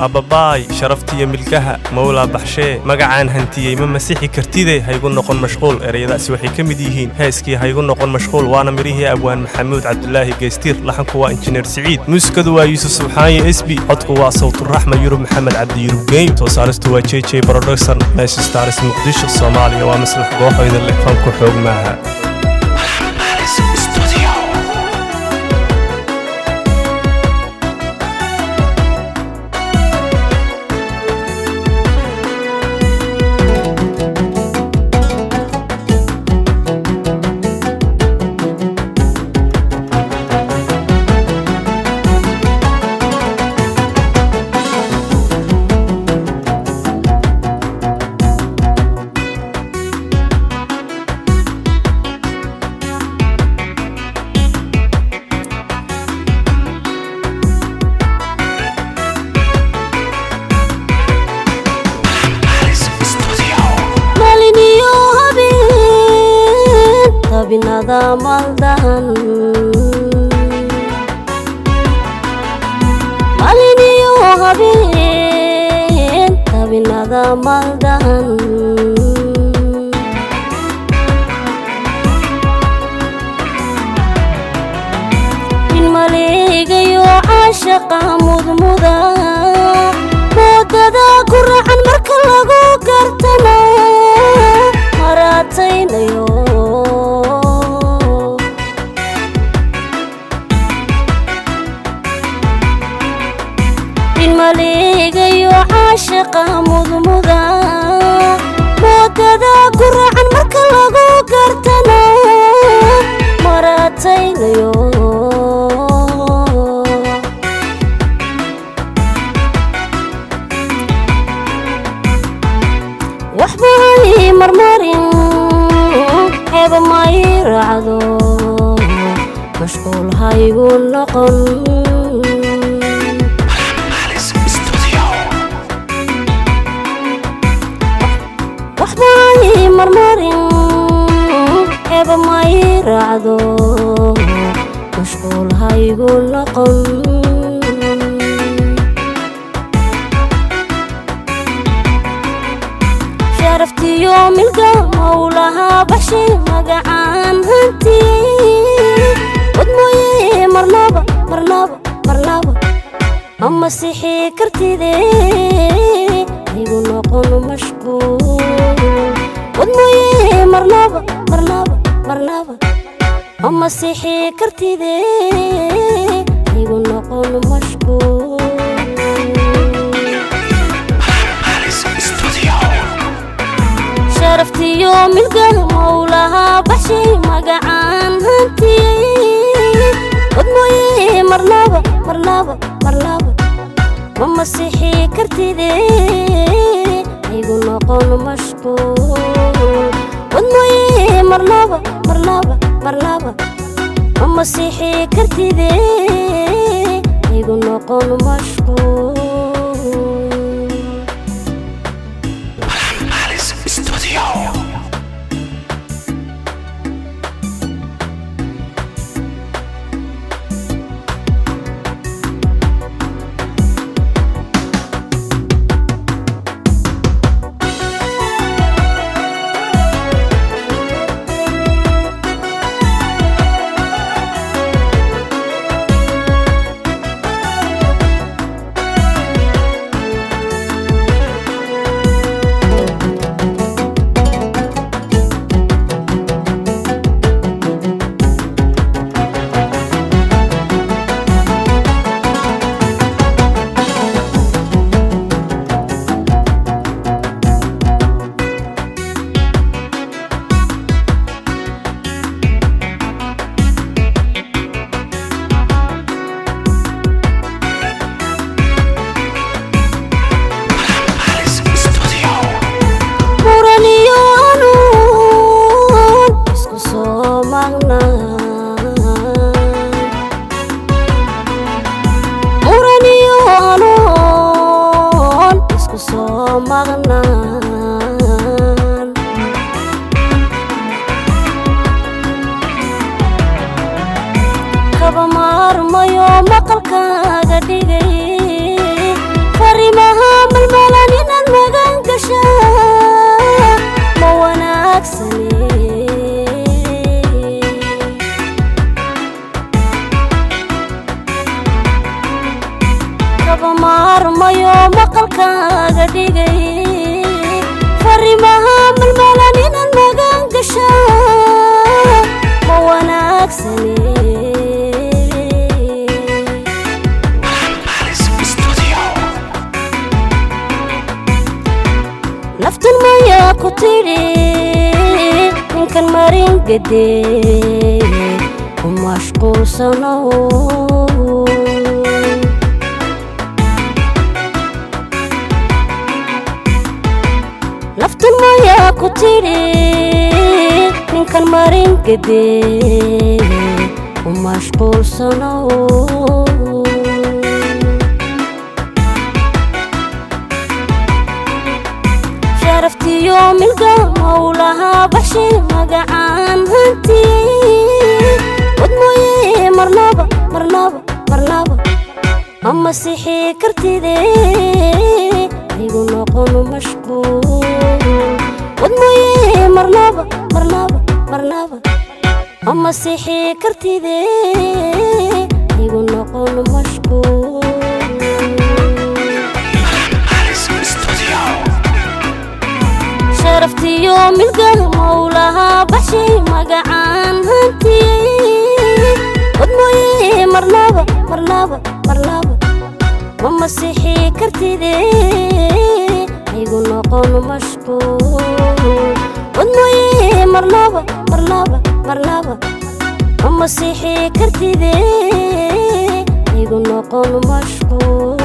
أباباي شرفتي ملكها مولا بحشي مقعان هنتي من مسيحي كرتيدي هيقول نقول مشغول إريدا سوحي كمديهين هايسكي هيقول نقول مشغول وانا مريه أبوان محمود عبد الله قيستير لحنكوا إنجنير سعيد موسكدوا يوسف سبحاني اسبي حطكوا صوت الرحمة يورب محمد عبد يورب جيم توصارستوا تشي برودكشن ماشي ستارس مقدش الصومالي ومسلح قوحو إذا اللي فانكو حوق معها binada maldahan maliniyo habeen binada maldahan in maleegayo caashaqa mudmuda moodada ku raacan marka lagu gartana marataynayo maleegayo caashaqa mudmuda moodada ku raacan marka lagu gartana marataynayo waxbay marmarin heeba may raacdo mashquul haygu noqon waxbay marmarin heeba may raacdo mashquul haygu noqon sharaftiyo milka mawlaha baxshay magacaan hanti wadmooye marnaba ama sixi kartide haygu noqon mashquul wadmooye marnaba ama sixi kartide haygu noqon mashquul sharaftiyo milka mawlaha baxshay magacaan hanti wadmooye marnaba ama sixi kartide haygu noqon mashquul wadmooye marnaba ama sixi kartide haygu noqon mashquul kaba maarmayo maqalkaaga dhigay fariin maarmayo maqalkaaga dhigay fariimaha malmalan inaan magan gashaa ma wanaagsane naftan mayaa ku tidhi ninkan marin gadee ku mashquulsanow naftan mayaa ku tidhi ninkan marin gadee ku mashquulsanow شرفتي يوم القمولها بحشي مقعان هنتي ودموي مرنابة مرنابة مرنابة أما سيحي كرتي دي يقول نقول مشكول ودموي مرنابة مرنابة مرنابة أما سيحي كرتي دي يقول نقول مشكول شرفتي يوم القمولها بحشي مقعان هنتي ودموي مرنابة مرنابة مرنابة ماما سيحي كرتي دي يقول نقول مشكول ودموي مرنابة مرنابة مرنابة ماما سيحي كرتي دي يقول نقول مشكول